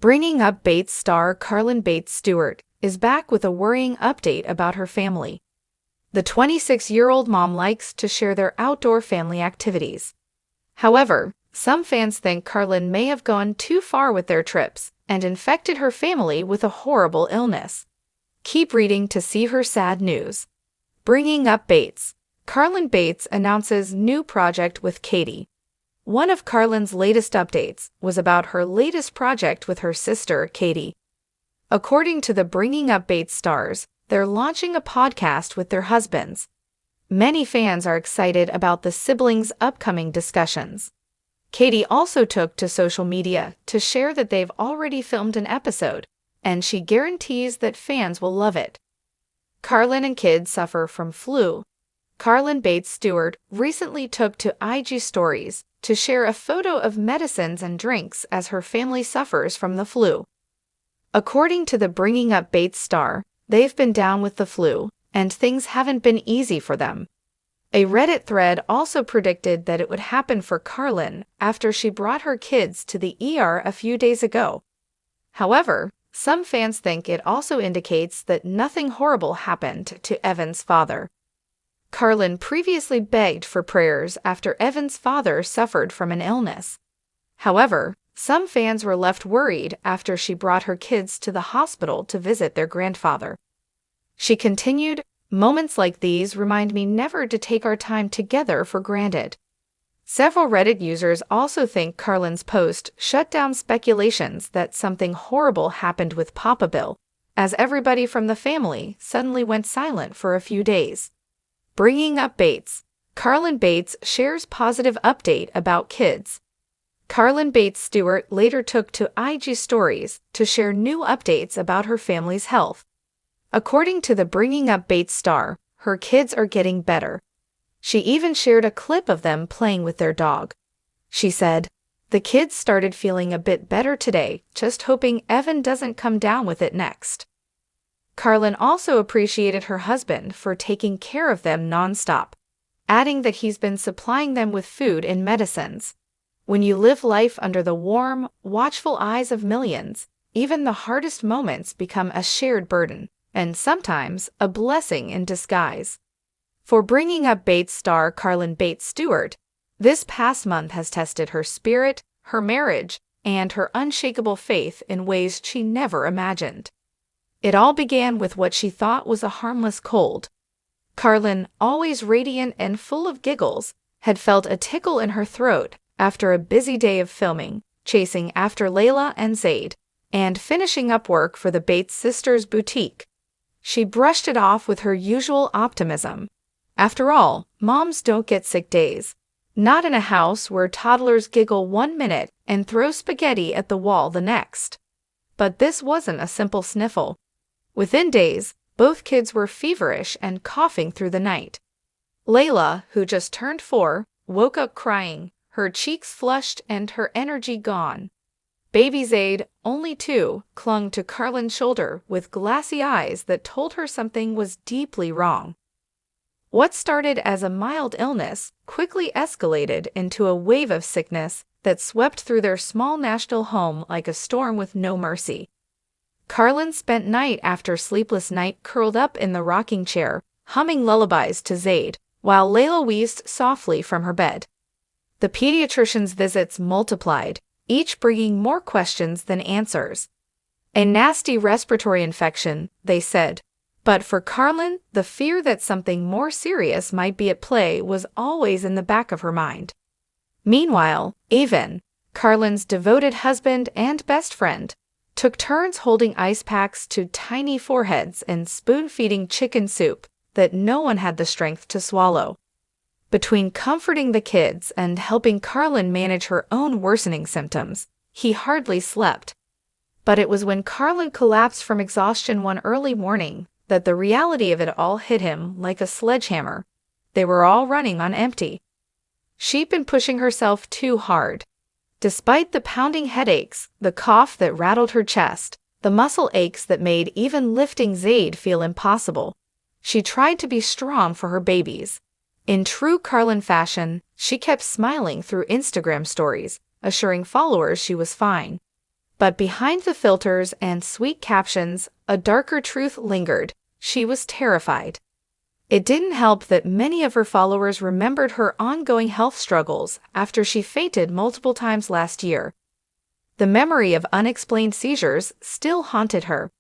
Bringing Up Bates star Carlin Bates-Stewart is back with a worrying update about her family. The 26-year-old mom likes to share their outdoor family activities. However, some fans think Carlin may have gone too far with their trips and infected her family with a horrible illness. Keep reading to see her sad news. Bringing Up Bates. Carlin Bates announces new project with Katie. One of Carlin's latest updates was about her latest project with her sister, Katie. According to the Bringing Up Bates stars, they're launching a podcast with their husbands. Many fans are excited about the siblings' upcoming discussions. Katie also took to social media to share that they've already filmed an episode, and she guarantees that fans will love it. Carlin and kids suffer from flu. Carlin Bates-Stewart recently took to IG stories to share a photo of medicines and drinks as her family suffers from the flu. According to the Bringing Up Bates star, they've been down with the flu, and things haven't been easy for them. A Reddit thread also predicted that it would happen for Carlin after she brought her kids to the ER a few days ago. However, some fans think it also indicates that nothing horrible happened to Evan's father. Carlin previously begged for prayers after Evan's father suffered from an illness. However, some fans were left worried after she brought her kids to the hospital to visit their grandfather. She continued, "Moments like these remind me never to take our time together for granted." Several Reddit users also think Carlin's post shut down speculations that something horrible happened with Papa Bill, as everybody from the family suddenly went silent for a few days. Bringing Up Bates. Carlin Bates shares positive update about kids. Carlin Bates-Stewart later took to IG stories to share new updates about her family's health. According to the Bringing Up Bates star, her kids are getting better. She even shared a clip of them playing with their dog. She said, "The kids started feeling a bit better today, just hoping Evan doesn't come down with it next." Carlin also appreciated her husband for taking care of them nonstop, adding that he's been supplying them with food and medicines. When you live life under the warm, watchful eyes of millions, even the hardest moments become a shared burden, and sometimes a blessing in disguise. For Bringing Up Bates star Carlin Bates-Stewart, this past month has tested her spirit, her marriage, and her unshakable faith in ways she never imagined. It all began with what she thought was a harmless cold. Carlin, always radiant and full of giggles, had felt a tickle in her throat after a busy day of filming, chasing after Layla and Zayd, and finishing up work for the Bates sisters' boutique. She brushed it off with her usual optimism. After all, moms don't get sick days. Not in a house where toddlers giggle 1 minute and throw spaghetti at the wall the next. But this wasn't a simple sniffle. Within days, both kids were feverish and coughing through the night. Layla, who just turned 4, woke up crying, her cheeks flushed and her energy gone. Baby Zayd, only 2, clung to Carlin's shoulder with glassy eyes that told her something was deeply wrong. What started as a mild illness quickly escalated into a wave of sickness that swept through their small Nashville home like a storm with no mercy. Carlin spent night after sleepless night curled up in the rocking chair, humming lullabies to Zayd, while Layla wheezed softly from her bed. The pediatrician's visits multiplied, each bringing more questions than answers. A nasty respiratory infection, they said. But for Carlin, the fear that something more serious might be at play was always in the back of her mind. Meanwhile, Evan, Carlin's devoted husband and best friend, took turns holding ice packs to tiny foreheads and spoon-feeding chicken soup that no one had the strength to swallow. Between comforting the kids and helping Carlin manage her own worsening symptoms, he hardly slept. But it was when Carlin collapsed from exhaustion one early morning that the reality of it all hit him like a sledgehammer. They were all running on empty. She'd been pushing herself too hard. Despite the pounding headaches, the cough that rattled her chest, the muscle aches that made even lifting Zayd feel impossible, she tried to be strong for her babies. In true Carlin fashion, she kept smiling through Instagram stories, assuring followers she was fine. But behind the filters and sweet captions, a darker truth lingered. She was terrified. It didn't help that many of her followers remembered her ongoing health struggles after she fainted multiple times last year. The memory of unexplained seizures still haunted her.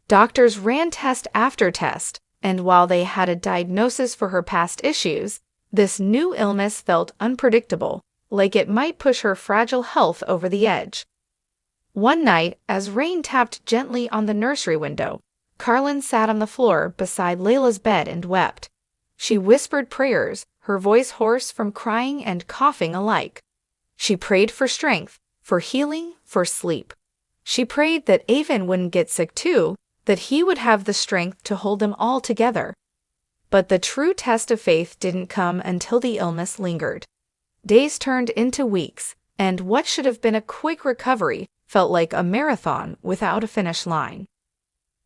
Doctors ran test after test, and while they had a diagnosis for her past issues, this new illness felt unpredictable, like it might push her fragile health over the edge. One night, as rain tapped gently on the nursery window, Carlin sat on the floor beside Layla's bed and wept. She whispered prayers, her voice hoarse from crying and coughing alike. She prayed for strength, for healing, for sleep. She prayed that Avon wouldn't get sick too, that he would have the strength to hold them all together. But the true test of faith didn't come until the illness lingered. Days turned into weeks, and what should have been a quick recovery felt like a marathon without a finish line.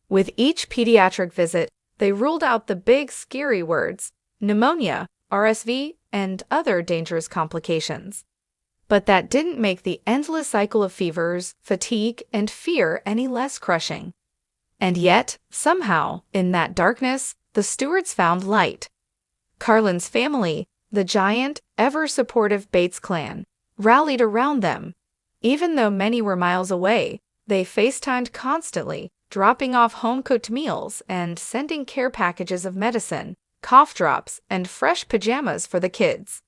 With each pediatric visit, they ruled out the big, scary words: pneumonia, RSV, and other dangerous complications. But that didn't make the endless cycle of fevers, fatigue, and fear any less crushing. And yet, somehow, in that darkness, the Stewarts found light. Carlin's family, the giant, ever-supportive Bates clan, rallied around them. Even though many were miles away, they FaceTimed constantly, dropping off home-cooked meals and sending care packages of medicine, cough drops, and fresh pajamas for the kids.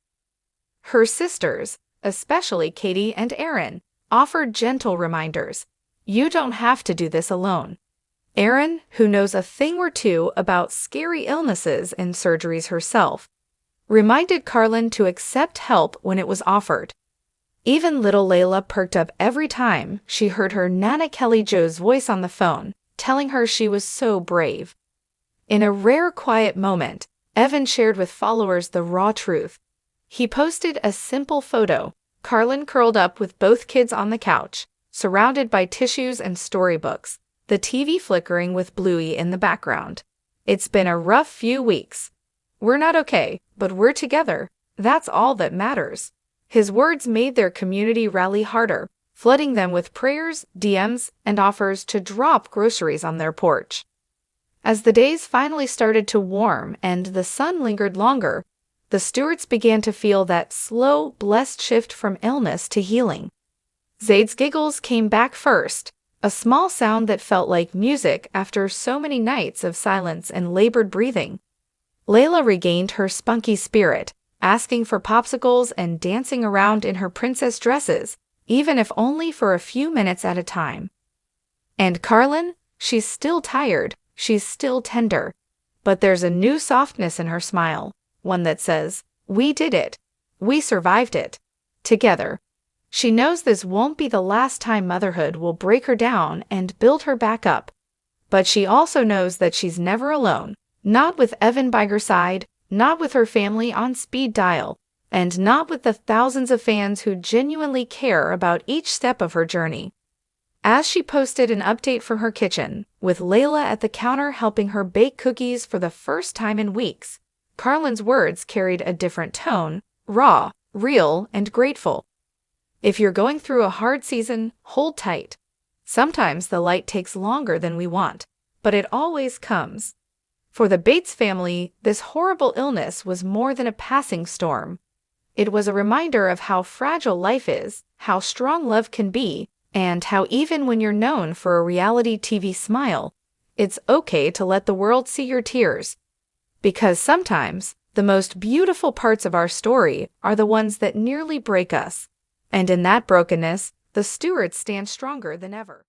Her sisters, especially Katie and Erin, offered gentle reminders. You don't have to do this alone. Erin, who knows a thing or two about scary illnesses and surgeries herself, reminded Carlin to accept help when it was offered. Even little Layla perked up every time she heard her Nana Kelly Joe's voice on the phone, telling her she was so brave. In a rare quiet moment, Evan shared with followers the raw truth. He posted a simple photo, Carlin curled up with both kids on the couch, surrounded by tissues and storybooks, the TV flickering with Bluey in the background. It's been a rough few weeks. We're not okay, but we're together. That's all that matters. His words made their community rally harder, flooding them with prayers, DMs, and offers to drop groceries on their porch. As the days finally started to warm and the sun lingered longer, the Stewarts began to feel that slow, blessed shift from illness to healing. Zaid's giggles came back first, a small sound that felt like music after so many nights of silence and labored breathing. Layla regained her spunky spirit, asking for popsicles and dancing around in her princess dresses, even if only for a few minutes at a time. And Carlin, she's still tired, she's still tender, but there's a new softness in her smile, one that says, "We did it. We survived it. Together." She knows this won't be the last time motherhood will break her down and build her back up. But she also knows that she's never alone, not with Evan by her side, not with her family on speed dial, and not with the thousands of fans who genuinely care about each step of her journey. As she posted an update from her kitchen, with Layla at the counter helping her bake cookies for the first time in weeks, Carlin's words carried a different tone, raw, real, and grateful. If you're going through a hard season, hold tight. Sometimes the light takes longer than we want, but it always comes. For the Bates family, this horrible illness was more than a passing storm. It was a reminder of how fragile life is, how strong love can be, and how even when you're known for a reality TV smile, it's okay to let the world see your tears. Because sometimes, the most beautiful parts of our story are the ones that nearly break us. And in that brokenness, the Stewarts stand stronger than ever.